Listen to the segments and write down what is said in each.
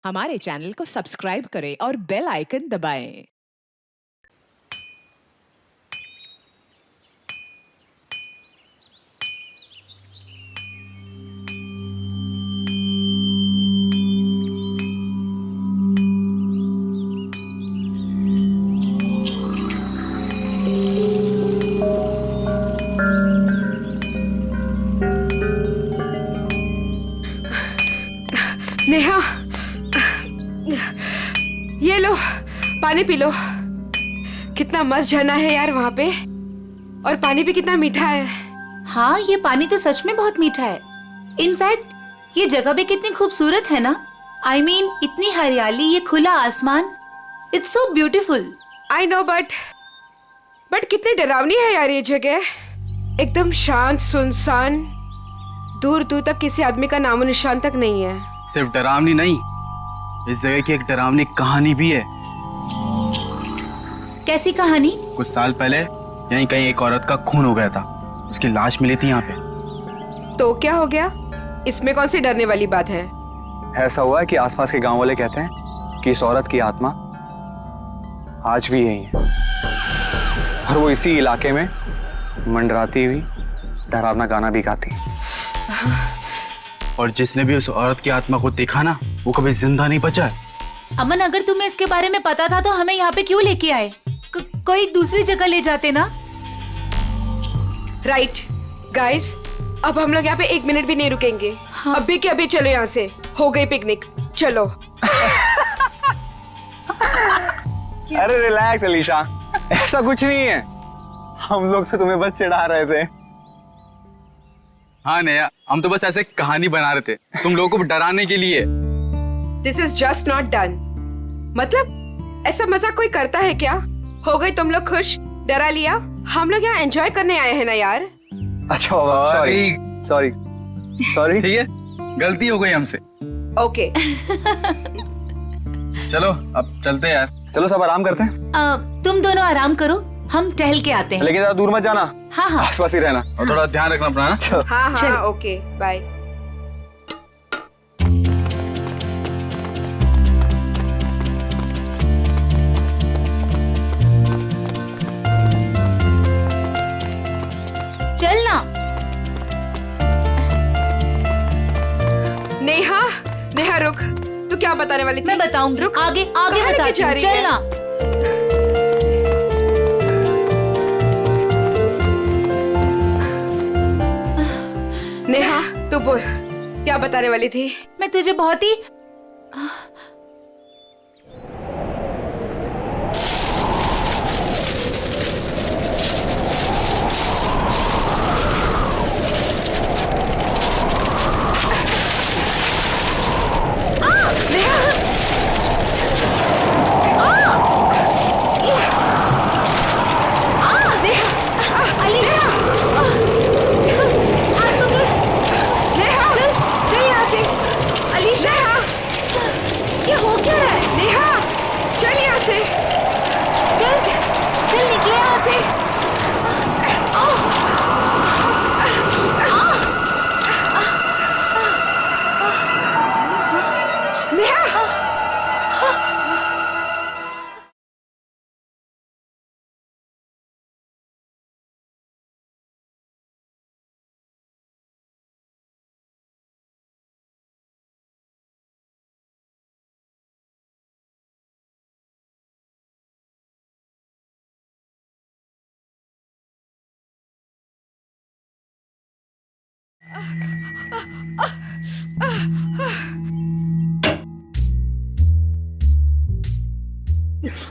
हमारे चैनल को सब्सक्राइब करें और बेल आइकन दबाएं। नेहा, ये लो पानी पी लो। कितना मस्त झरना है यार वहाँ पे, और पानी भी कितना मीठा है। हाँ, ये पानी तो सच में बहुत मीठा है। इनफैक्ट ये जगह भी कितनी खूबसूरत है ना। I mean, इतनी हरियाली, ये खुला आसमान, it's so beautiful. I know, but कितनी डरावनी है यार ये जगह। एकदम शांत, सुनसान, दूर दूर तक किसी आदमी का नामो निशान तक नहीं है। सिर्फ डरावनी नहीं, इस जगह की एक डरावनी कहानी भी है। कैसी कहानी? कुछ साल पहले यहीं कहीं एक औरत का खून हो गया था। उसकी लाश मिली थी यहाँ पे। तो क्या हो गया? इसमें कौन सी डरने वाली बात है? ऐसा हुआ है कि आसपास के गांव वाले कहते हैं कि इस औरत की आत्मा आज भी यही है, और वो इसी इलाके में मंडराती हुई डरावना गाना भी गाती है। और जिसने भी उस औरत की आत्मा को देखा ना, वो कभी जिंदा नहीं बचा है। अमन, अगर तुम्हें इसके बारे में पता था तो हमें यहाँ पे क्यों लेके आए? कोई दूसरी जगह ले जाते ना। राइट गाइस, अब हम लोग यहाँ पे एक मिनट भी नहीं रुकेंगे। हाँ। अभी के अभी चलो यहाँ से, हो गई पिकनिक, चलो। अरे रिलैक्स अलीशा, ऐसा कुछ नहीं है। हम लोग तो तुम्हें बस चिढ़ा रहे थे। हाँ नया, हम तो बस ऐसे कहानी बना रहे थे तुम लोगों को डराने के लिए। This is just not done. मतलब ऐसा मजाक कोई करता है क्या? हो गई तुम लोग खुश, डरा लिया। हम लोग यहाँ एंजॉय करने आए हैं ना यार। अच्छा सॉरी सॉरी सॉरी। ठीक है, गलती हो गई हमसे। ओके चलो अब चलते हैं यार। चलो सब आराम करते हैं, तुम दोनों आराम करो, हम टहल के आते हैं। लेकिन ज्यादा दूर मत जाना। हाँ हाँ, आसपास ही रहना। और थोड़ा ध्यान रखना अपना। चलो। हाँ चलो। हाँ ओके बाय। चलना। नेहा, नेहा रुक, तू क्या बताने वाली थी? मैं बताऊंगी, रुक, आगे आगे कहाँ लेके बताती जा हूँ, रही है? चलना। नेहा तू बोल, क्या बताने वाली थी? मैं तुझे बहुत ही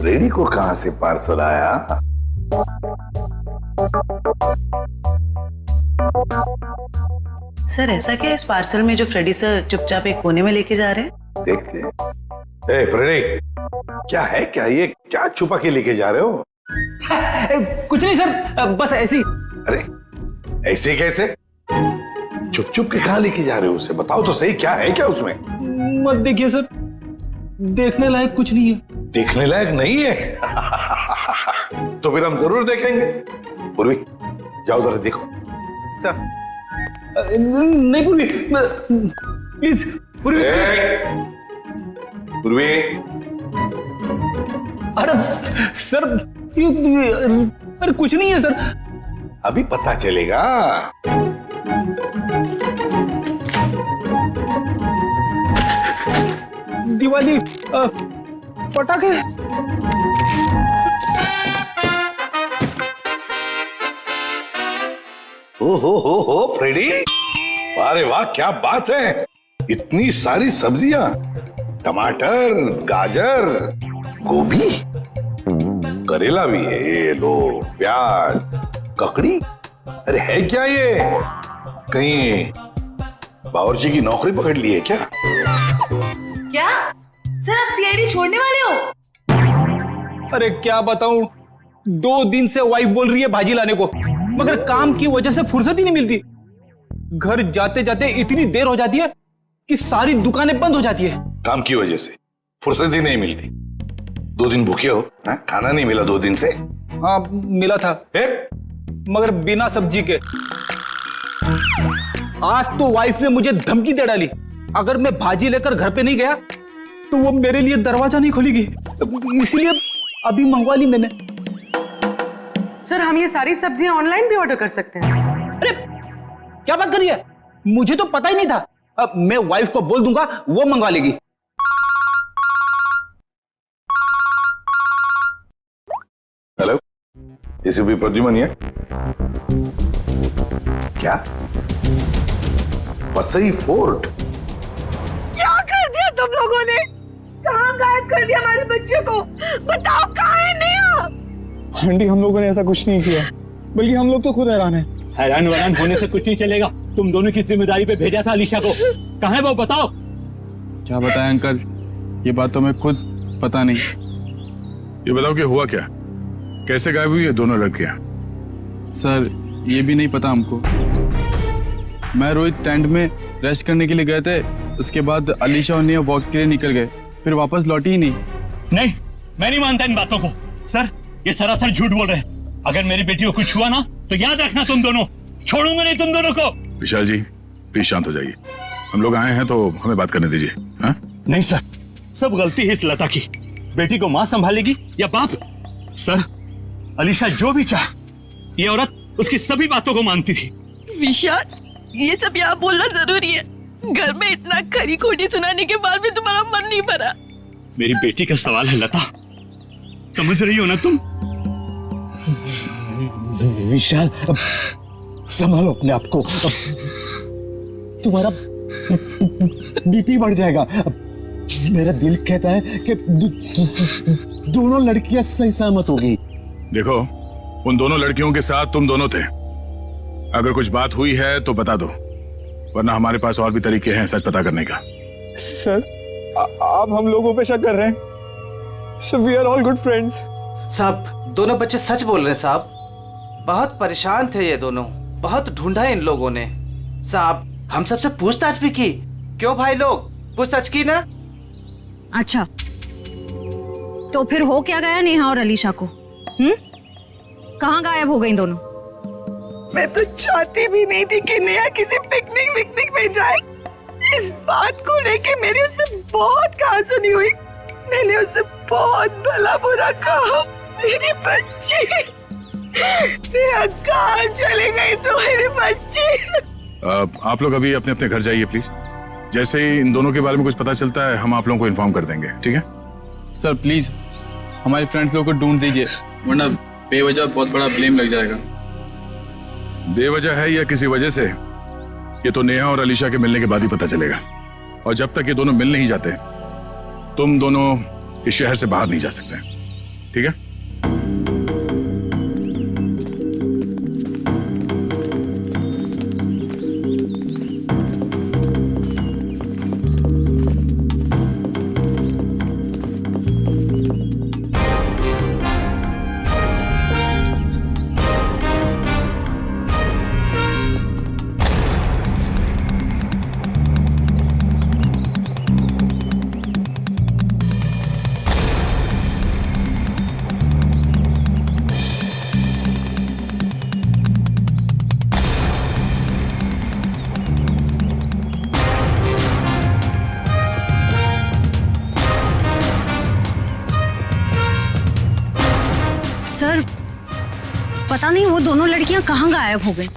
फ्रेडी को कहां से पार्सल आया? सर ऐसा क्या है इस पार्सल में जो फ्रेडी सर चुपचाप एक कोने में लेके जा रहे हैं? देखते हैं। ए फ्रेडी, क्या है क्या ये? क्या छुपा के लेके जा रहे हो? कुछ नहीं सर, बस ऐसी। अरे ऐसे कैसे? चुप चुप के कहां लेके जा रहे हो? उसे बताओ तो सही, क्या है क्या उसमें? मत देखिए सर, देखने लायक कुछ नहीं है। देखने लायक नहीं है? तो फिर हम जरूर देखेंगे। पूर्वी जाओ जरा देखो। सर नहीं पूर्वी, प्लीज पूर्वी। पूर्वी, अरे सर अरे कुछ नहीं है सर। अभी पता चलेगा। दिवाली पटाखे। हो फ्रेडी, अरे वाह क्या बात है, इतनी सारी सब्जियां, टमाटर, गाजर, गोभी, करेला भी है, ये लो, प्याज, ककड़ी। अरे है क्या ये, कहीं बावर्ची की नौकरी पकड़ ली है क्या? क्या सर आप सीआईडी छोड़ने वाले हो? अरे क्या बताऊं, 2 दिन से वाइफ बोल रही है भाजी लाने को, मगर काम की वजह से फुर्सत ही नहीं मिलती। घर जाते जाते इतनी देर हो जाती है कि सारी दुकानें बंद हो जाती है। काम की वजह से फुर्सत ही नहीं मिलती। 2 दिन भूखे हो, हा? खाना नहीं मिला 2 दिन से? हाँ मिला था, मगर बिना सब्जी के। आज तो वाइफ ने मुझे धमकी दे डाली, अगर मैं भाजी लेकर घर पे नहीं गया तो वो मेरे लिए दरवाजा नहीं खोलेगी, इसलिए अभी मंगवा ली मैंने। सर हम ये सारी सब्जियां ऑनलाइन भी ऑर्डर कर सकते हैं? अरे क्या बात कर रही है, मुझे तो पता ही नहीं था। अब मैं वाइफ को बोल दूंगा, वो मंगवा लेगी। हेलो, एसीपी प्रद्युमन है क्या? वसई फोर्ट? क्या कर दिया तुम लोगों ने? कहाँ गायब कर दिया हमारे बच्चे को? बताओ कहाँ है नेहा? आंटी हम लोगों ने ऐसा कुछ नहीं किया, बल्कि हम लोग तो खुद हैरान हैं। हैरान वैरान होने से कुछ नहीं चलेगा। तुम दोनों की जिम्मेदारी पे भेजा था अलीशा को, कहाँ है वो बताओ। क्या बताएं अंकल, ये बात तो मैं खुद पता नहीं। ये बताओ कि हुआ क्या, कैसे गायब हुई है दोनों लड़कियां? सर ये भी नहीं पता हमको। मैं रोहित टेंट में रेस्ट करने के लिए गए थे, उसके बाद अलीशा और नेहा वॉक के लिए निकल गए, फिर वापस लौटी ही नहीं। नहीं, मैं नहीं मानता इन बातों को। सर ये सरासर झूठ बोल रहे हैं। अगर मेरी बेटी को कुछ हुआ ना तो याद रखना तुम दोनों, छोड़ूंगा नहीं तुम दोनों को। विशाल जी प्लीज शांत हो जाइए, हम लोग आए हैं तो हमें बात करने दीजिए। हाँ? नहीं सर, सब गलती है इस लता की। बेटी को माँ संभालेगी या बाप? सर अलीशा जो भी चाहे, ये औरत उसकी सभी बातों को मानती थी। विशाल ये सब यहाँ बोलना जरूरी है? घर में इतना खरी खोटी सुनाने के बाद भी तुम्हारा मन नहीं भरा? मेरी बेटी का सवाल है लता, समझ रही हो ना तुम? विशाल संभालो अपने आप को, तुम्हारा बीपी बढ़ जाएगा। मेरा दिल कहता है कि दोनों लड़कियां सही सहमत होगी। देखो उन दोनों लड़कियों के साथ तुम दोनों थे, अगर कुछ बात हुई है तो बता दो, वरना हमारे पास और भी तरीके हैं सच पता करने का। सर आप हम लोगों पे शक कर रहे हैं? Sir we are all good friends. साहब दोनों बच्चे सच बोल रहे हैं साहब, बहुत परेशान थे ये दोनों, बहुत ढूंढा इन लोगों ने। साहब हम सबसे पूछताछ भी की, क्यों भाई लोग पूछताछ की ना? अच्छा तो फिर हो क्या गया नेहा और अलीशा को? कहाँ गायब हो गई दोनों? मैं तो चाहती भी नहीं थी कि नेहा किसी पिकनिक में जाए। इस बात को लेके मेरी उससे बहुत कहा सुनी हुई, मैंने उससे बहुत भला बुरा कहा। मेरी बच्ची नेहा कहाँ चले गई तुम्हारी बच्ची? आप लोग अभी अपने अपने घर जाइए प्लीज। जैसे ही इन दोनों के बारे में कुछ पता चलता है हम आप लोगों को इन्फॉर्म कर देंगे, ठीक है? सर प्लीज हमारे फ्रेंड्स लोगों को ढूंढ दीजिए, वरना बेवजह बहुत बड़ा ब्लेम लग जाएगा। बेवजह है या किसी वजह से, ये तो नेहा और अलीशा के मिलने के बाद ही पता चलेगा। और जब तक ये दोनों मिल नहीं जाते तुम दोनों इस शहर से बाहर नहीं जा सकते, ठीक है? सर पता नहीं वो दोनों लड़कियां कहाँ गायब हो गई।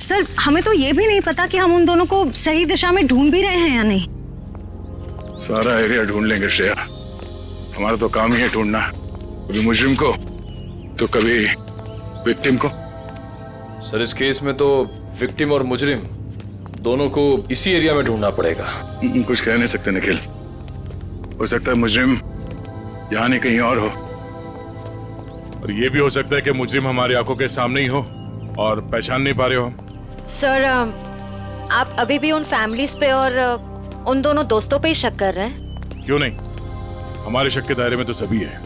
सर हमें तो ये भी नहीं पता कि हम उन दोनों को सही दिशा में ढूंढ भी रहे हैं या नहीं। सारा एरिया ढूंढ लेंगे श्रेया, हमारा तो काम ही है ढूंढना, कभी मुजरिम को तो कभी विक्टिम को। सर इस केस में तो विक्टिम और मुजरिम दोनों को इसी एरिया में ढूंढना पड़ेगा। कुछ कह नहीं सकते निखिल, हो सकता है मुजरिम यहाँ नहीं कहीं और हो, और ये भी हो सकता है कि मुजरिम हमारी आंखों के सामने ही हो और पहचान नहीं पा रहे हो। सर आप अभी भी उन फैमिलीज पे और उन दोनों दोस्तों पे ही शक कर रहे हैं? क्यों नहीं, हमारे शक के दायरे में तो सभी है।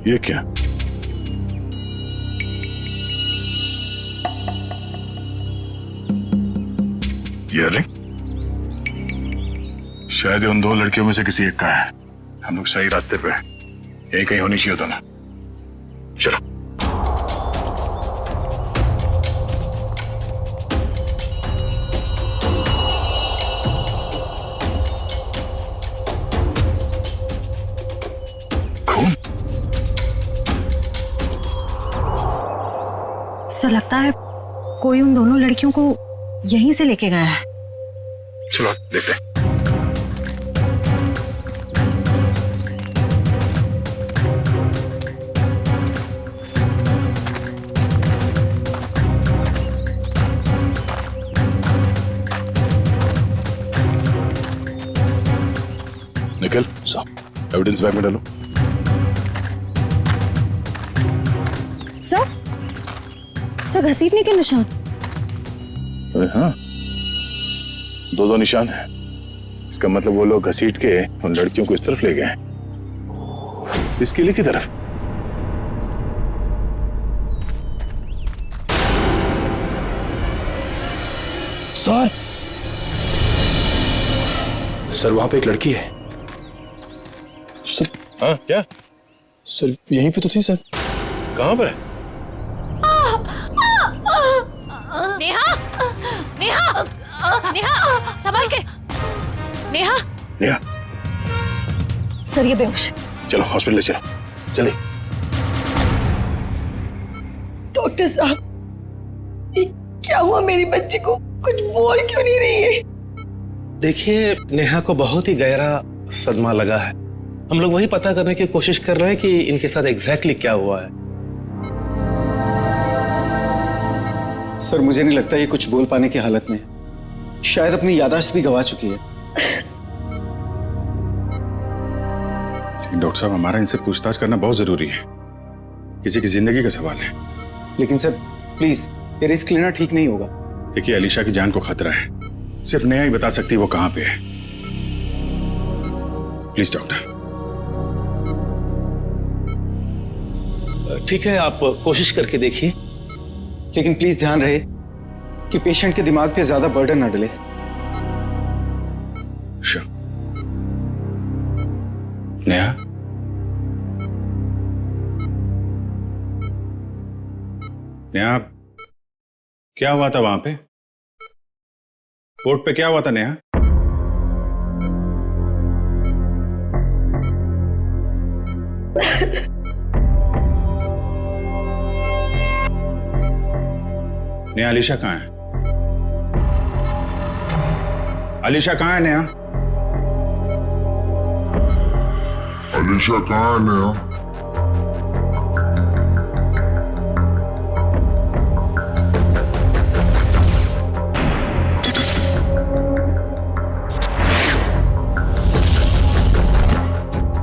ये क्या? ये रिंग शायद ये उन दो लड़कियों में से किसी एक का है। हम लोग सही रास्ते पे हैं, यही कहीं होनी चाहिए दोनों। चलो सर लगता है कोई उन दोनों लड़कियों को यहीं से लेके गया है। चलो देखते हैं। निकल एविडेंस बैग में डालो। सर घसीटने के निशान। अरे हाँ, दो निशान है। इसका मतलब वो लोग घसीट के उन लड़कियों को इस तरफ ले गए, इस किले की तरफ। सर वहां पे एक लड़की है। सर हाँ क्या? सर यहीं पे तो थी सर। कहां पर है? नेहा नेहा नेहा संभाल के। नेहा नेहा सर ये बेहोश। चलो हॉस्पिटल ले चलो जल्दी। डॉक्टर साहब ये क्या हुआ मेरी बच्ची को, कुछ बोल क्यों नहीं रही है? देखिए नेहा को बहुत ही गहरा सदमा लगा है। हम लोग वही पता करने की कोशिश कर रहे हैं कि इनके साथ एग्जैक्टली क्या हुआ है। सर मुझे नहीं लगता ये कुछ बोल पाने की हालत में है, शायद अपनी याददाश्त भी गंवा चुकी है। लेकिन डॉक्टर साहब हमारा इनसे पूछताछ करना बहुत जरूरी है, किसी की जिंदगी का सवाल है। लेकिन सर प्लीज ये रिस्क लेना ठीक नहीं होगा। देखिए अलीशा की जान को खतरा है, सिर्फ नेहा ही बता सकती है वो कहां पे है। Please doctor. ठीक है आप कोशिश करके देखिए, लेकिन प्लीज ध्यान रहे कि पेशेंट के दिमाग पे ज्यादा बर्डन ना डले। नेहा नेहा क्या हुआ था वहां पे? कोर्ट पे क्या हुआ था नेहा? नेहा अलीशा कहाँ है? अलीशा कहाँ है नेहा? अलीशा कहाँ है नेहा?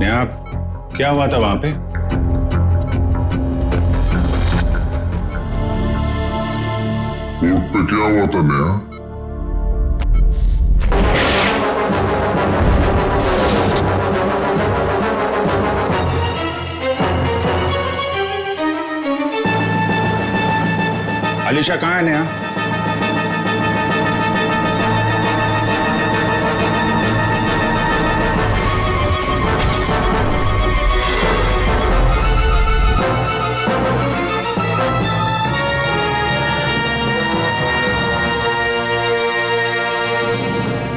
नेहा क्या हुआ था वहां पे? कोर्ट पे क्या हुआ था नेहा? अलीशा कहाँ है नेहा?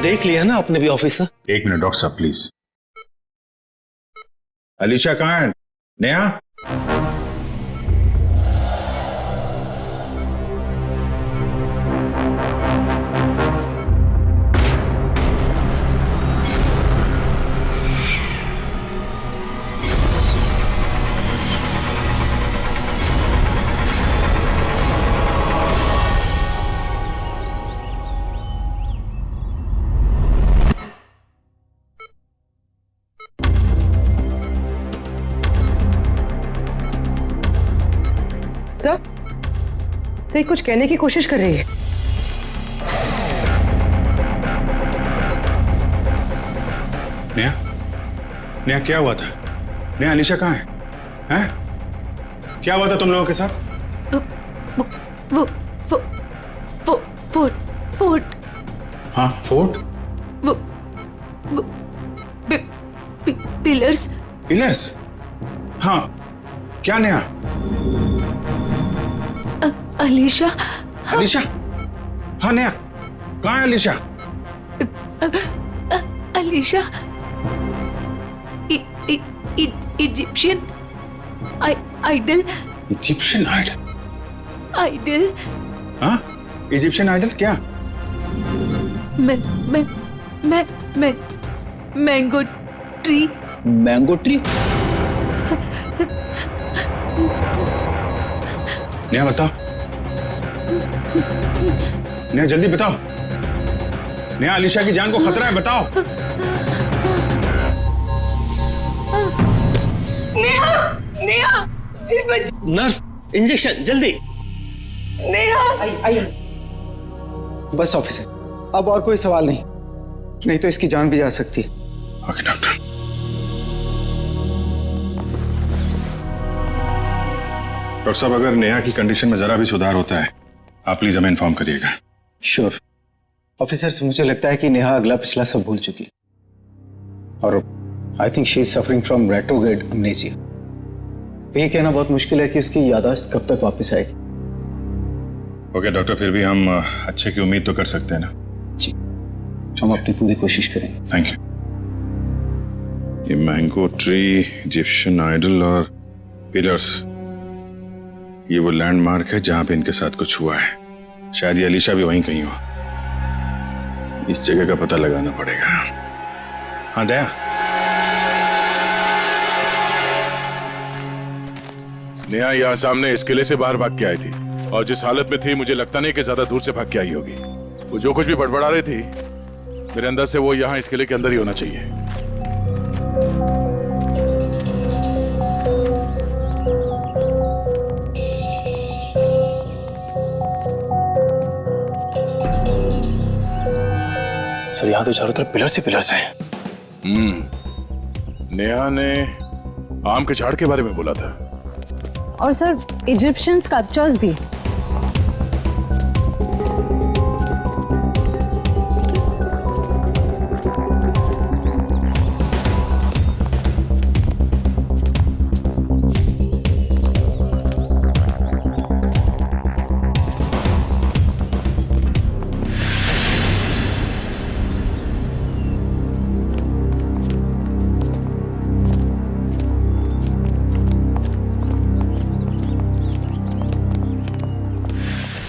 देख लिया ना आपने भी ऑफिसर? एक मिनट डॉक्टर साहब प्लीज। अलीशा कहाँ है? नेहा, सर सही कुछ कहने की कोशिश कर रही है। नेहा, नेहा क्या हुआ था? नेहा, अलीशा कहाँ है? हैं? क्या हुआ था तुम लोगों के साथ? फोर्ट। हाँ, फोर्ट? पिलर्स। पिलर्स? हाँ, क्या नेहा? अलीशा। अलीशा? हाँ नेहा, कहाँ है Alisha? Alisha Egyptian idol. Egyptian idol? Idol. हाँ, इजिप्शियन आइडल क्या? Mango tree. Mango tree? Neha बताओ, नेहा जल्दी बताओ। नेहा, अलीशा की जान को खतरा है, बताओ। नेहा, नेहा, नर्स, इंजेक्शन जल्दी। नेहा, बस ऑफिसर, अब और कोई सवाल नहीं, नहीं तो इसकी जान भी जा सकती है। Okay doctor. डॉक्टर साहब, अगर नेहा की कंडीशन में जरा भी सुधार होता है, आप प्लीज हमें इन्फॉर्म करिएगा। श्योर ऑफिसर्स, मुझे लगता है कि नेहा अगला पिछला सब भूल चुकी है, और I think she is suffering from retrograde amnesia. ये कहना बहुत मुश्किल है कि उसकी याददाश्त कब तक वापस आएगी। ओके डॉक्टर, फिर भी हम अच्छे की उम्मीद तो कर सकते हैं ना? जी, हम अपनी पूरी कोशिश करेंगे। Thank you. ये मैंगो ट्री, इजिप्शियन आइडल और पिलर्स, ये वो लैंडमार्क है जहां पे इनके साथ कुछ हुआ है। शायद ये अलीशा भी वहीं कहीं हो। इस जगह का पता लगाना पड़ेगा। हाँ दया, नेहा यहाँ सामने इस किले से बाहर भाग के आई थी, और जिस हालत में थी मुझे लगता नहीं कि ज्यादा दूर से भाग के आई होगी। वो जो कुछ भी बड़बड़ा रही थी, मेरे अंदर से वो यहाँ इस किले के अंदर ही होना चाहिए। सर, यहाँ तो चारों तरफ पिलर्स ही पिलर्स हैं। नेहा ने आम के झाड़ के बारे में बोला था। और सर, इजिप्शियन स्कल्पचर्स भी।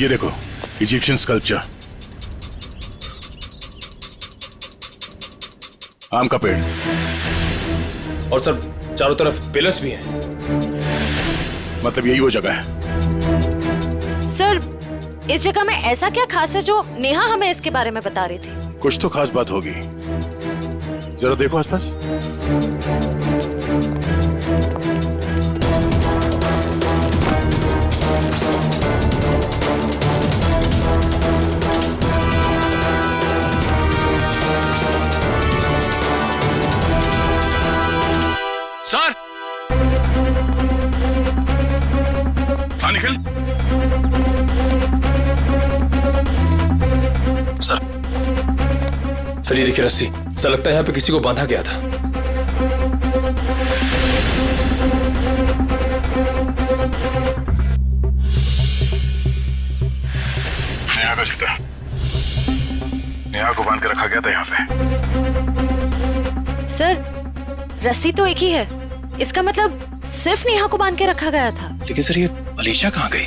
ये देखो, इजिप्शियन स्कल्पचर, आम का पेड़, और सर चारों तरफ पिलर्स भी हैं। मतलब यही वो जगह है। सर, इस जगह में ऐसा क्या खास है जो नेहा हमें इसके बारे में बता रही थी? कुछ तो खास बात होगी, जरा देखो आसपास। सर, हाँ निखिल। सर ये देखिए रस्सी, ऐसा लगता है यहाँ पे किसी को बांधा गया था। नेहा का जूता, नेहा को बांध के रखा गया था यहाँ पे। सर, रस्सी तो एक ही है, इसका मतलब सिर्फ नेहा को बांध के रखा गया था। लेकिन सर ये अलीशा कहाँ गई?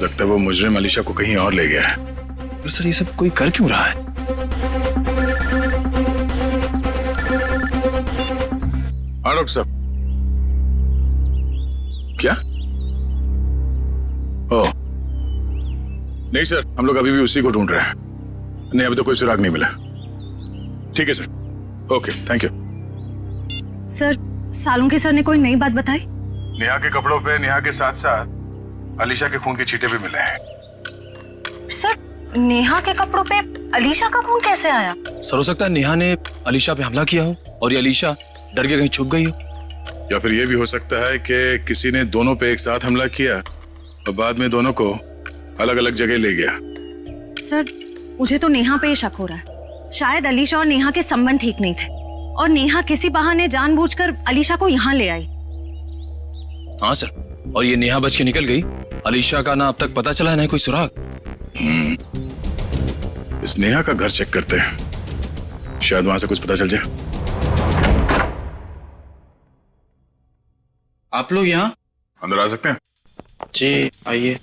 लगता है वो मुजरिम अलीशा को कहीं और ले गया है। पर सर ये सब कोई कर क्यों रहा है? हाँ डॉक्टर साहब। क्या? ओह नहीं सर, हम लोग अभी भी उसी को ढूंढ रहे हैं। नहीं, अभी तो कोई सुराग नहीं मिला। ठीक है sir, okay, thank you. Sir Salunke sir ने कोई नई बात बताई? नेहा के कपड़ों पे नेहा के साथ साथ अलीशा के खून के छींटे भी मिले हैं। सर नेहा के कपड़ों पे अलीशा का खून कैसे आया? सर हो सकता है नेहा ने अलीशा पे हमला किया हो और ये अलीशा डर के कहीं छुप गई हो। या फिर ये भी हो सकता है कि किसी ने दोनों पे एक साथ हमला किया और बाद में दोनों को अलग अलग जगह ले गया। सर मुझे तो नेहा पे ही शक हो रहा है। शायद अलीशा और नेहा के संबंध ठीक नहीं थे और नेहा किसी बहाने जानबूझकर अलीशा को यहाँ ले आई। हाँ सर, और ये नेहा बच के निकल गई। अलीशा का ना अब तक पता चला है ना कोई सुराग। इस नेहा का घर चेक करते हैं, शायद वहां से कुछ पता चल जाए। आप लोग यहाँ अंदर आ सकते हैं? जी आइए।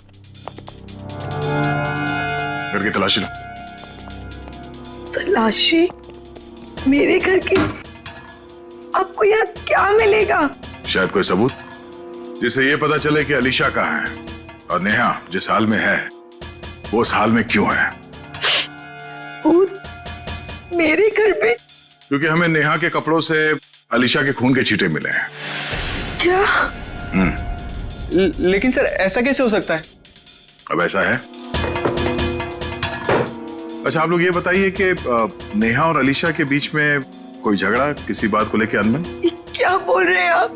घर की तलाशी लो। तलाशी? मेरे घर की? आपको यहाँ क्या मिलेगा? शायद कोई सबूत जिससे ये पता चले कि अलीशा कहाँ है और नेहा जिस हाल में है वो उस हाल में क्यों है। सबूत? मेरे घर पे? क्योंकि हमें नेहा के कपड़ों से अलीशा के खून के छींटे मिले हैं। क्या? लेकिन सर ऐसा कैसे हो सकता है? अब ऐसा है। अच्छा आप लोग ये बताइए कि नेहा और अलीशा के बीच में कोई झगड़ा किसी बात को लेकर अनबन? क्या बोल रहे हैं आप?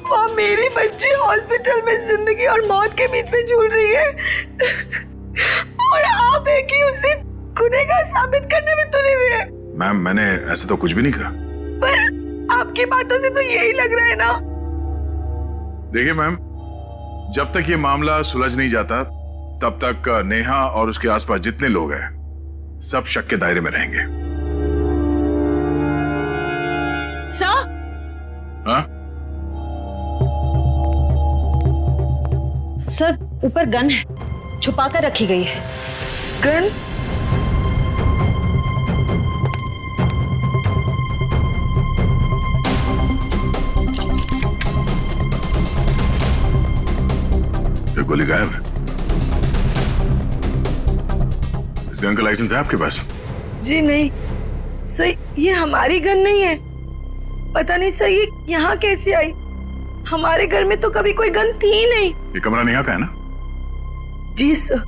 माँ मेरी बच्ची हॉस्पिटल में जिंदगी और मौत के बीच में झूल रही है और आप है कि उसे गुनहगार साबित करने में तुले हुए हैं। मैम मैंने ऐसा तो कुछ भी नहीं कहा। पर आपकी बातों से तो यही लग रहा है ना। देखिए मैम, जब तक ये मामला सुलझ नहीं जाता तब तक नेहा और उसके आसपास जितने लोग हैं सब शक के दायरे में रहेंगे। सर? हाँ? सर ऊपर गन है, छुपा कर रखी गई है। गन? तो गोली गायब है। इस गन का लाइसेंस है आपके पास? जी नहीं सर, ये हमारी गन नहीं है। पता नहीं सर ये यहाँ कैसे आई। हमारे घर में तो कभी कोई गन थी ही नहीं। ये कमरा नेहा का है ना? जी सर।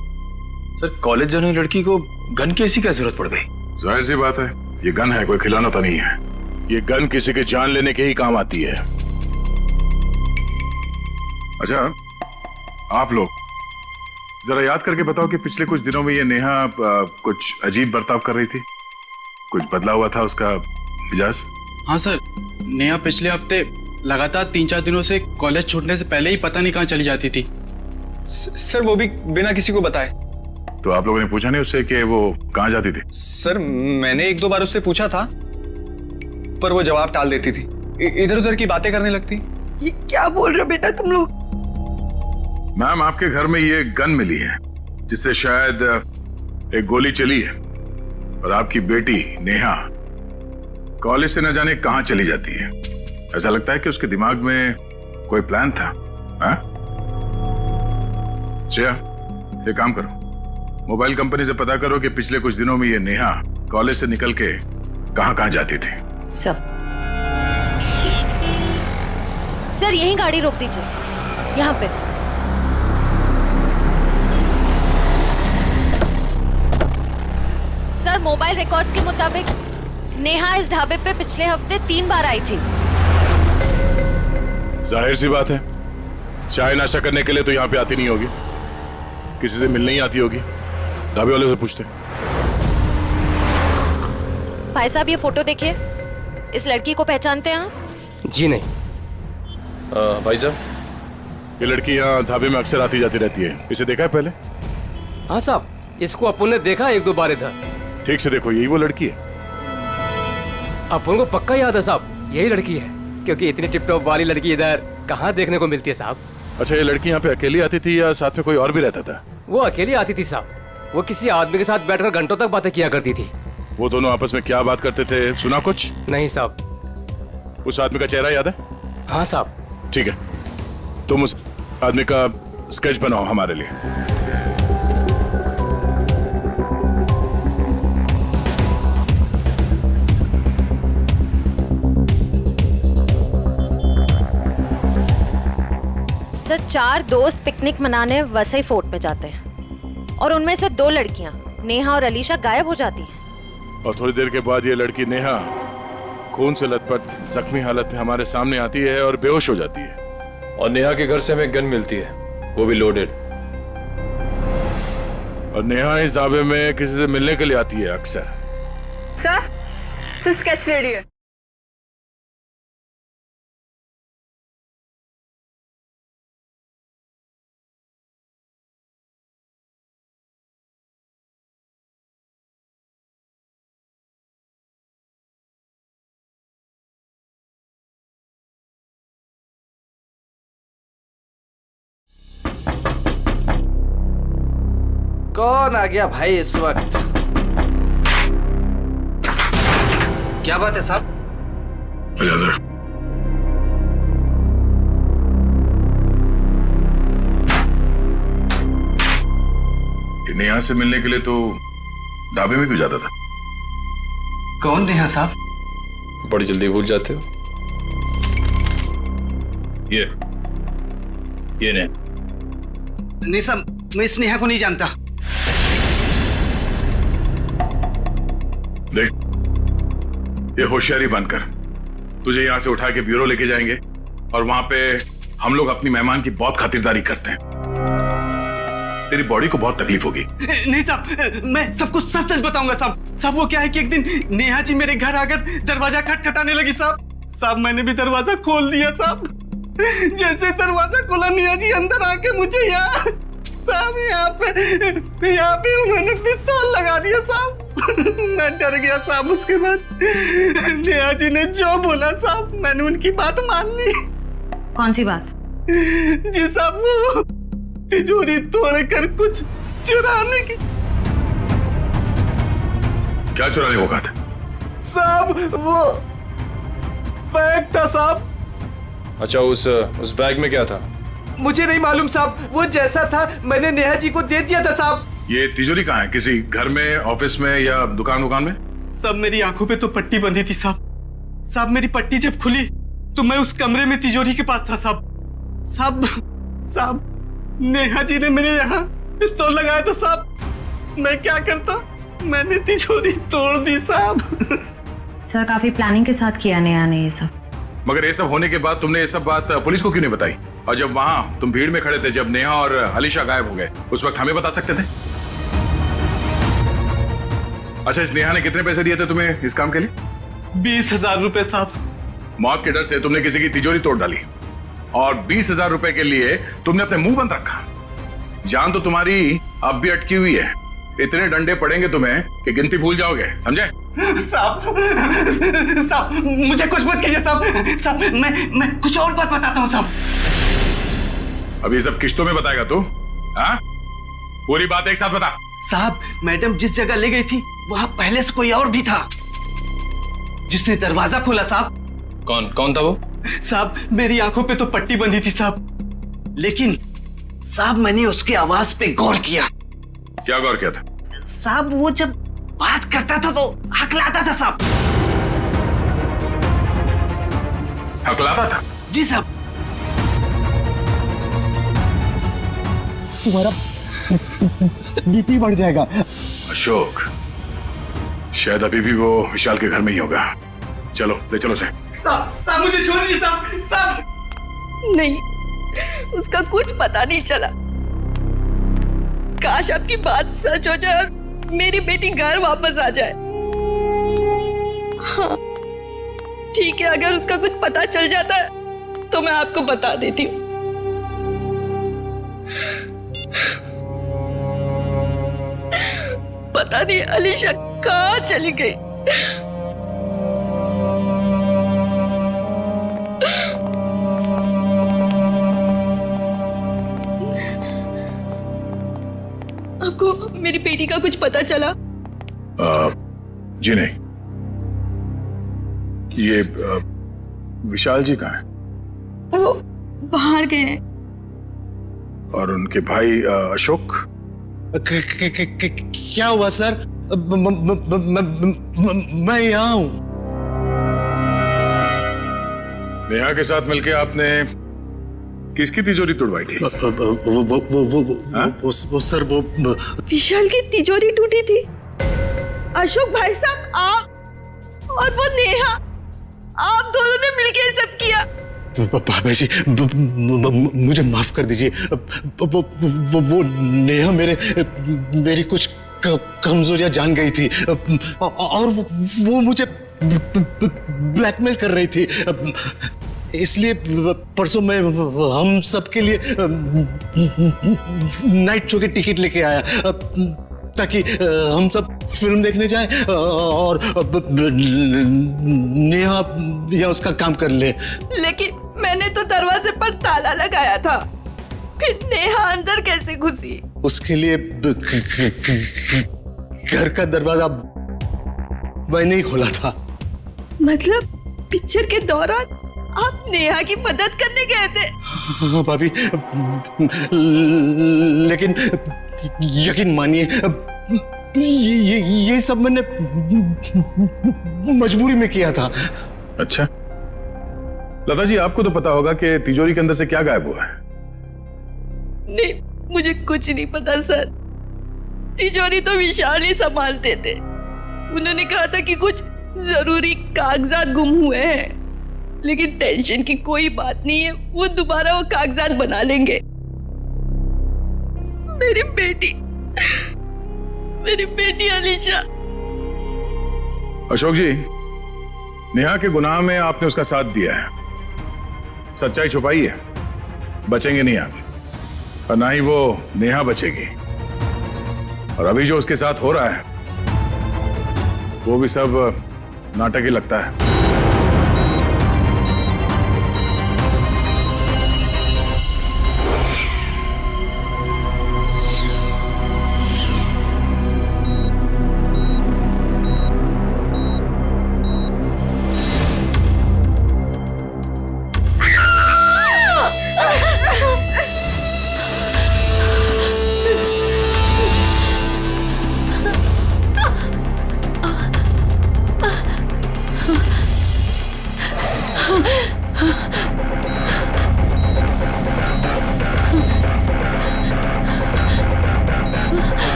सर कॉलेज जाने वाली लड़की को गन की ऐसी क्या जरूरत पड़ गई? जाहिर सी बात है, ये गन है, कोई खिलौना तो नहीं है। ये गन किसी के जान लेने के ही काम आती है। अच्छा आप लोग जरा याद करके बताओ कि पिछले कुछ दिनों में ये नेहा कुछ अजीब बर्ताव कर रही थी। कुछ बदला हुआ था उसका मिजाज? हाँ सर, नेहा पिछले हफ्ते लगातार 3-4 दिनों से कॉलेज छूटने से पहले ही पता नहीं कहाँ चली जाती थी। सर वो भी बिना किसी को बताए। तो आप लोगों ने पूछा नहीं उससे कि वो कहाँ जाती थी? सर मैंने 1-2 बार उससे पूछा था पर वो जवाब टाल देती थी, इधर उधर की बातें करने लगती। ये क्या बोल रहे हो बेटा तुम लोग? मैम आपके घर में ये गन मिली है जिससे शायद एक गोली चली है और आपकी बेटी नेहा कॉलेज से न जाने कहां चली जाती है। ऐसा लगता है कि उसके दिमाग में कोई प्लान था। हाँ? श्रेया ये काम करो, मोबाइल कंपनी से पता करो कि पिछले कुछ दिनों में ये नेहा कॉलेज से निकल के कहां जाती थी। सर यही गाड़ी रोक दीजिए, यहाँ पे। सर मोबाइल रिकॉर्ड्स के मुताबिक नेहा इस ढाबे पे पिछले हफ्ते 3 बार आई थी। जाहिर सी बात है, चाय नाश्ता करने के लिए तो यहाँ पे आती नहीं होगी, किसी से मिलने ही आती होगी। ढाबे वाले से पूछते। भाई साहब ये फोटो देखिए, इस लड़की को पहचानते हैं आप? जी नहीं। भाई साहब ये लड़की यहाँ ढाबे में अक्सर आती जाती रहती है, इसे देखा है पहले? हाँ साहब, इसको अपन ने देखा 1-2 बार इधर। ठीक से देखो, यही वो लड़की है। अपन को पक्का याद है साहब, यही लड़की है। क्योंकि इतनी टिप टॉप वाली लड़की इधर कहाँ देखने को मिलती है साहब। अच्छा, ये लड़की यहाँ पे अकेली आती थी या साथ में कोई और भी रहता था? वो अकेली आती थी साहब। वो किसी आदमी के साथ बैठकर घंटों तक बातें किया करती थी। वो दोनों आपस में क्या बात करते थे, सुना कुछ? नहीं साहब। उस आदमी का चेहरा याद है? हाँ साहब। ठीक है, तुम उस आदमी का स्केच बनाओ हमारे लिए। सर 4 दोस्त पिकनिक मनाने वसई फोर्ट में जाते हैं और उनमें से 2 लड़कियां नेहा और अलीशा गायब हो जाती हैं। और थोड़ी देर के बाद ये लड़की नेहा खून से लथपथ जख्मी हालत में हमारे सामने आती है और बेहोश हो जाती है। और नेहा के घर से हमें गन मिलती है, वो भी लोडेड। और नेहा इस दावे में किसी से मिलने के लिए आती है अक्सर। सर स्केच रेडी है। कौन आ गया भाई इस वक्त? क्या बात है साहब? नेहा से मिलने के लिए तो ढाबे में क्यों जाता था? कौन नेहा साहब? बड़ी जल्दी भूल जाते हो। ये ने नहीं साहब, मैं इस नेहा को नहीं जानता। देख, ये होशियारी बनकर तुझे यहां से उठा के ब्यूरो लेके जाएंगे और वहां पे हम लोग अपनी मेहमान की बहुत खातिरदारी करते हैं। तेरी बॉडी को बहुत तकलीफ होगी। नहीं साहब, मैं सब कुछ सच सच बताऊंगा साहब। साहब वो क्या है कि एक दिन नेहा जी मेरे घर आकर दरवाजा खटखटाने लगी साहब। मैंने भी दरवाजा खोल दिया साहब। जैसे दरवाजा खोला नेहा जी अंदर आके मुझे यहाँ पे उन्होंने पिस्तौल लगा दिया साहब। मैं डर गया साहब। उसके बाद नेहा जी ने जो बोला साहब, मैंने उनकी बात मान ली। कौन सी बात? जी साहब, वो तिजोरी तोड़कर कुछ चुराने की। क्या चुराने को कहा था? साहब वो बैग था साहब। अच्छा, उस बैग में क्या था? मुझे नहीं मालूम साहब। वो जैसा था मैंने नेहा जी को दे दिया था साहब। ये तिजोरी कहाँ है? किसी घर में, ऑफिस में या दुकान में? साहब मेरी आंखों पे तो पट्टी बंधी थी साहब। साहब मेरी पट्टी जब खुली तो मैं उस कमरे में तिजोरी के पास था साहब। साहब नेहा जी ने मेरे यहाँ पिस्तौल लगाया था साहब। मैं क्या करता, मैंने तिजोरी तोड़ दी साहब। सर काफी प्लानिंग के साथ किया नेहा ने ये सब। मगर ये सब होने के बाद तुमने ये सब बात पुलिस को क्यों नहीं बताई? और जब वहां तुम भीड़ में खड़े थे, जब नेहा और अलीशा गायब हो गए, उस वक्त हमें बता सकते थे। अच्छा, इस नेहा ने कितने पैसे दिए थे तुम्हें इस काम के लिए? 20,000 रुपए साहब। मौत के डर से तुमने किसी की तिजोरी तोड़ डाली और 20,000 रुपए के लिए तुमने अपने मुंह बंद रखा। जान तो तुम्हारी अब भी अटकी हुई है। इतने डंडे पड़ेंगे तुम्हें कि गिनती भूल जाओगे, समझे? साहब मुझे कुछ मत कीजिए साहब। मैं कुछ और बात बताता हूँ साहब। अभी सब किश्तों में बताएगा तू? हाँ, पूरी बात एक साथ बता। साहब मैडम जिस जगह ले गई थी वहां पहले से कोई और भी था जिसने दरवाजा खोला साहब। कौन था वो? साहब मेरी आंखों पे तो पट्टी बंधी थी साहब, लेकिन साहब मैंने उसकी आवाज पे गौर किया। क्या गौर किया था? साहब वो जब बात करता था तो हकलाता था साहब। हकलाता था? जी साहब। तुम्हारा बीपी बढ़ जाएगा। अशोक, शायद अभी भी वो विशाल के घर में ही होगा। चलो ले चलो से। साहब मुझे छोड़ दीजिए साहब। नहीं, उसका कुछ पता नहीं चला। काश आपकी बात सच हो जाए और मेरी बेटी घर वापस आ जाए। हाँ ठीक है, अगर उसका कुछ पता चल जाता है तो मैं आपको बता देती हूँ। पता नहीं अलीशा कहाँ चली गई। का कुछ पता चला? जी नहीं। ये विशाल जी कहाँ हैं? वो बाहर गए हैं। और उनके भाई अशोक? क्या हुआ सर? मैं यहाँ हूँ। नेहा के साथ मिलके आपने किसकी तिजोरी तोड़वाई थी? वो सर वो विशाल की तिजोरी टूटी थी। अशोक भाई साहब, आप और वो नेहा, आप दोनों ने मिलके ये सब किया। बाबा जी मुझे माफ कर दीजिए। वो नेहा मेरी कुछ कमजोरियां जान गई थी और वो मुझे ब्लैकमेल कर रही थी। इसलिए परसों मैं हम सबके लिए नाइट शो की टिकट लेके आया ताकि हम सब फिल्म देखने जाएं और नेहा या उसका काम कर ले। लेकिन मैंने तो दरवाजे पर ताला लगाया था, फिर नेहा अंदर कैसे घुसी? उसके लिए घर का दरवाजा मैंने ही खोला था। मतलब पिक्चर के दौरान आप नेहा की मदद करने गए थे? हाँ भाभी, लेकिन यकीन मानिए ये सब मैंने मजबूरी में किया था। अच्छा लता जी, आपको तो पता होगा कि तिजोरी के अंदर से क्या गायब हुआ है? नहीं, मुझे कुछ नहीं पता सर। तिजोरी तो विशाल ही संभालते थे। उन्होंने कहा था कि कुछ जरूरी कागजात गुम हुए हैं, लेकिन टेंशन की कोई बात नहीं है, वो दोबारा वो कागजात बना लेंगे। मेरी बेटी अलीशा। अशोक जी, नेहा के गुनाह में आपने उसका साथ दिया है। सच्चाई छुपाई है, बचेंगे नहीं आप, और ना ही वो नेहा बचेगी। और अभी जो उसके साथ हो रहा है वो भी सब नाटक ही लगता है।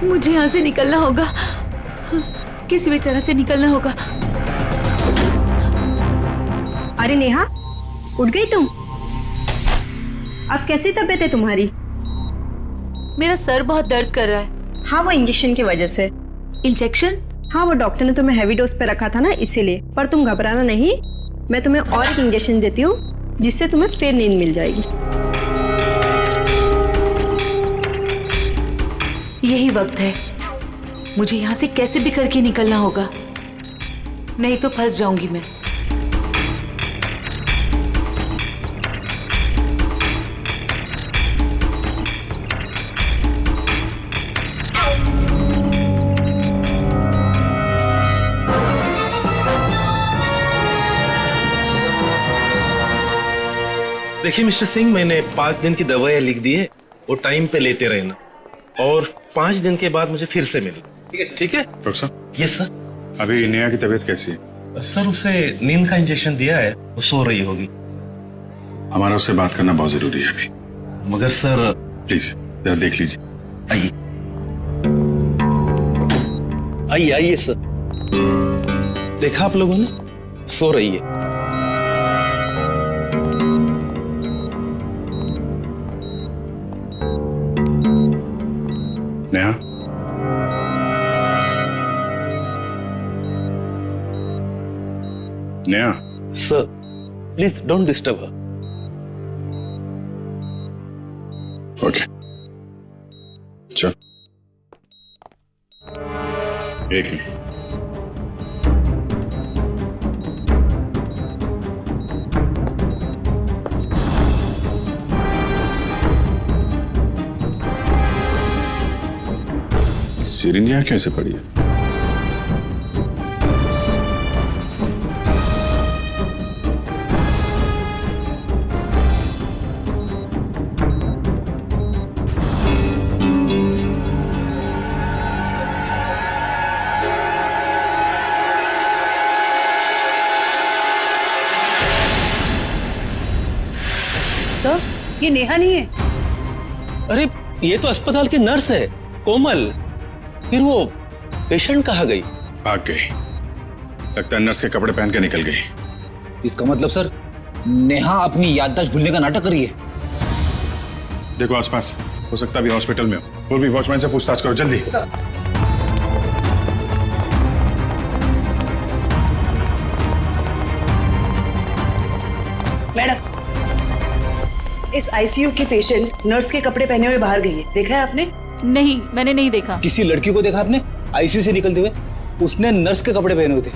मुझे यहाँ से निकलना होगा, किसी भी तरह से निकलना होगा। अरे नेहा, उठ गई तुम? अब कैसी तबीयत है तुम्हारी? मेरा सर बहुत दर्द कर रहा है। हाँ, वो इंजेक्शन की वजह से। इंजेक्शन? हाँ, वो डॉक्टर ने तुम्हें हैवी डोज पे रखा था ना, इसीलिए। पर तुम घबराना नहीं, मैं तुम्हें और एक इंजेक्शन देती हूँ जिससे तुम्हें फिर नींद मिल जाएगी। यही वक्त है, मुझे यहाँ से कैसे भी करके निकलना होगा, नहीं तो फंस जाऊंगी मैं। देखिए मिस्टर सिंह, मैंने 5 दिन की दवाइयाँ लिख दी है, वो टाइम पे लेते रहना, और 5 दिन के बाद मुझे फिर से मिलना। ठीक है डॉक्टर साहब? Yes sir. अभी नेहा की तबीयत कैसी है? सर, उसे नींद का इंजेक्शन दिया है, वो सो रही होगी। हमारा उससे बात करना बहुत जरूरी है अभी। मगर सर प्लीज जरा देख लीजिए। आइए आइए आइए सर। देखा आप लोगों ने, सो रही है। Neha, Neha. Sir please don't disturb her. Okay, चल। एक मिनट। सीरीन यहाँ कैसे पड़ी है? सर, ये नेहा नहीं है। अरे ये तो अस्पताल की नर्स है, कोमल। फिर वो पेशेंट कहाँ गई? भाग गई। लगता है नर्स के कपड़े पहन के निकल गई। इसका मतलब सर, नेहा अपनी याददाश्त भूलने का नाटक कर रही है। देखो आसपास, हो सकता है अभी हॉस्पिटल में हो। और भी वॉचमैन से पूछताछ करो जल्दी। मैडम, इस आईसीयू की पेशेंट नर्स के कपड़े पहने हुए बाहर गई है, देखा है आपने? नहीं, मैंने नहीं देखा। किसी लड़की को देखा आपने आईसीयू से निकलते हुए? उसने नर्स के कपड़े पहने हुए थे।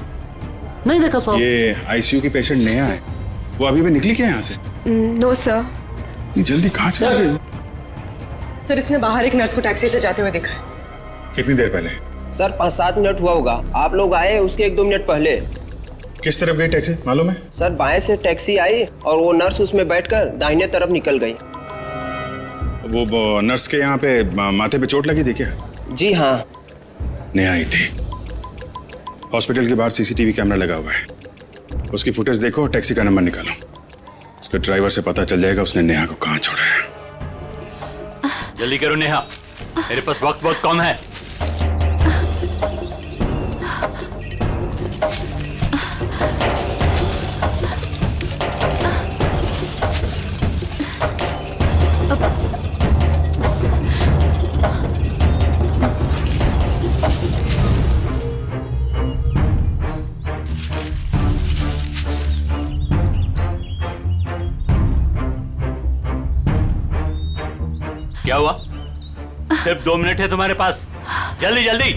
नहीं देखा साहब। ये आईसीयू की पेशेंट नेहा है। वो अभी भी निकली क्या यहाँ से? No sir. जल्दी कहाँ चल गई? सर, इसने बाहर एक नर्स को टैक्सी से जाते हुए देखा है। कितनी देर पहले? सर 5-7 मिनट हुआ होगा। आप लोग आए उसके 1-2 मिनट पहले। किस तरफ गई टैक्सी मालूम है? सर बाएं से टैक्सी आई और वो नर्स उसमें बैठकर दाहिने तरफ निकल गई। वो नर्स के यहाँ पे माथे पे चोट लगी थी क्या? जी हाँ। नेहा आई थी। हॉस्पिटल के बाहर सीसीटीवी कैमरा लगा हुआ है, उसकी फुटेज देखो, टैक्सी का नंबर निकालो। उसके ड्राइवर से पता चल जाएगा उसने नेहा को कहाँ छोड़ा है। जल्दी करो नेहा, मेरे पास वक्त बहुत कम है। क्या हुआ? सिर्फ 2 मिनट है तुम्हारे पास, जल्दी जल्दी।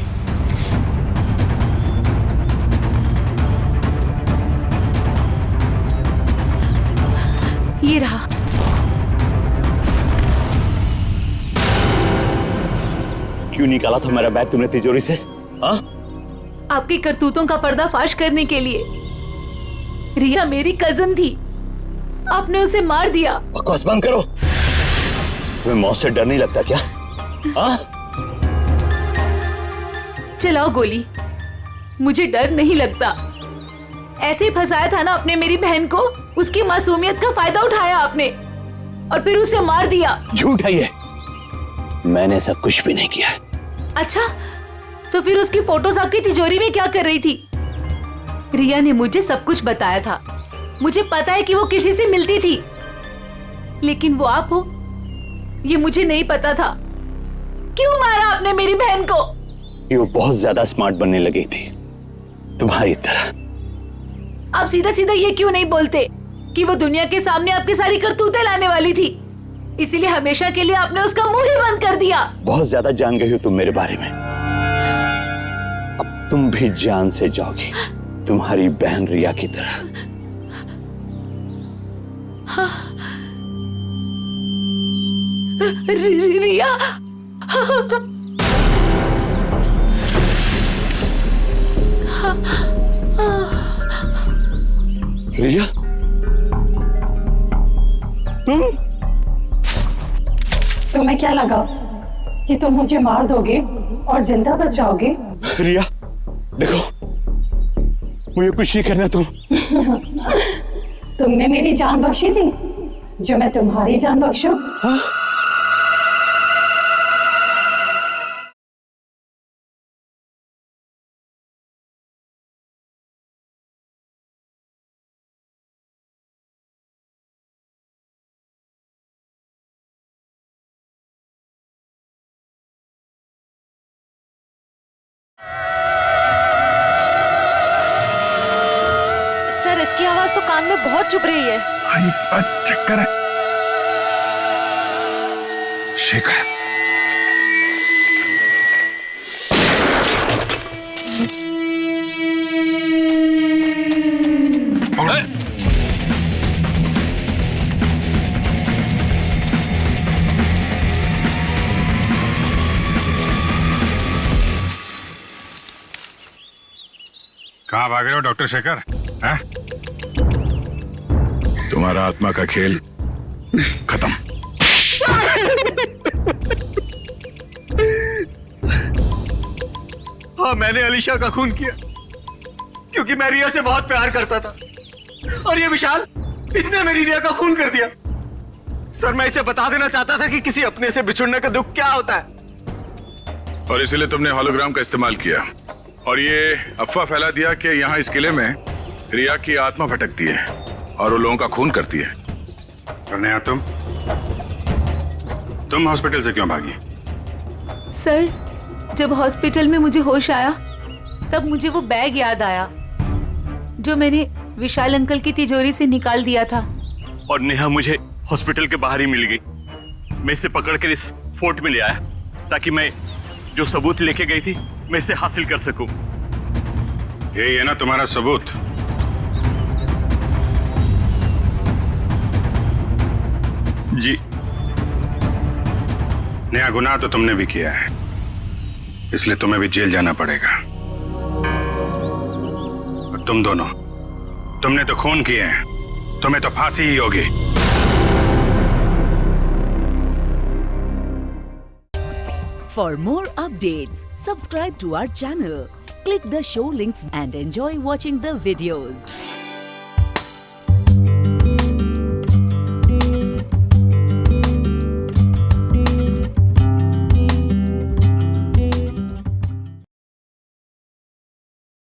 ये रहा। क्यों निकाला था मेरा बैग तुमने तिजोरी से? हाँ? आपकी करतूतों का पर्दाफाश करने के लिए। रिया मेरी कजन थी, आपने उसे मार दिया। बकवास बंद करो। तुम्हें मौत से डर नहीं लगता क्या? हाँ? चलाओ गोली, मुझे डर नहीं लगता। ऐसे ही फंसाया था ना आपने मेरी बहन को, उसकी मासूमियत का फायदा उठाया आपने और फिर उसे मार दिया। झूठ है ये, मैंने सब कुछ भी नहीं किया। अच्छा, तो फिर उसकी फोटोज आपकी तिजोरी में क्या कर रही थी? रिया ने मुझे सब कुछ बताया था। मुझे पता है कि वो किसी से मिलती थी, लेकिन वो आप हो ये मुझे नहीं पता था। क्यों मारा आपने मेरी बहन को? ये वो बहुत ज्यादा स्मार्ट बनने लगी थी तुम्हारी तरह। आप सीधा सीधा ये क्यों नहीं बोलते कि वो दुनिया के सामने आपकी सारी करतूतें लाने वाली थी, इसीलिए हमेशा के लिए आपने उसका मुंह ही बंद कर दिया। बहुत ज्यादा जान गई हो तुम मेरे बारे में। अब तुम भी जान से जाओगी, तुम्हारी बहन रिया की तरह। हाँ। रिया रिया, तुम्हें क्या लगा कि तुम मुझे मार दोगे और जिंदा बच जाओगे? रिया देखो, मुझे कुछ नहीं करना। तुमने मेरी जान बख्शी थी, जो मैं तुम्हारी जान बख्शूं? हाँ? सर, इसकी आवाज तो कान में बहुत चुभ रही है। चक्कर है। शेखर, कहाँ भाग रहे हो डॉक्टर शेखर? हैं? तुम्हारा आत्मा का खेल खत्म। हाँ, मैंने अलीशा का खून किया क्योंकि मैं रिया से बहुत प्यार करता था, और ये विशाल, इसने मेरी रिया का खून कर दिया। सर, मैं इसे बता देना चाहता था कि किसी अपने से बिछुड़ने का दुख क्या होता है। और इसलिए तुमने होलोग्राम का इस्तेमाल किया और ये अफवाह फैला दिया कि यहाँ इस किले में रिया की आत्मा भटकती है और वो लोगों का खून करती है। और नेहा, तुम हॉस्पिटल से क्यों भागी? सर, जब हॉस्पिटल में मुझे होश आया तब मुझे वो बैग याद आया जो मैंने विशाल अंकल की तिजोरी से निकाल दिया था। और नेहा मुझे हॉस्पिटल के बाहर ही मिल गई। मैं इसे पकड़कर इस फोर्ट में ले आया ताकि मैं जो सबूत लेके गई थी मैं इसे हासिल कर सकूं। यही है ना तुम्हारा सबूत? जी। नया गुनाह तो तुमने भी किया है, इसलिए तुम्हें भी जेल जाना पड़ेगा। और तुम दोनों, तुमने तो खून किए हैं, तुम्हें तो फांसी ही होगी। For more updates, subscribe to our channel, click the show links and enjoy watching the videos.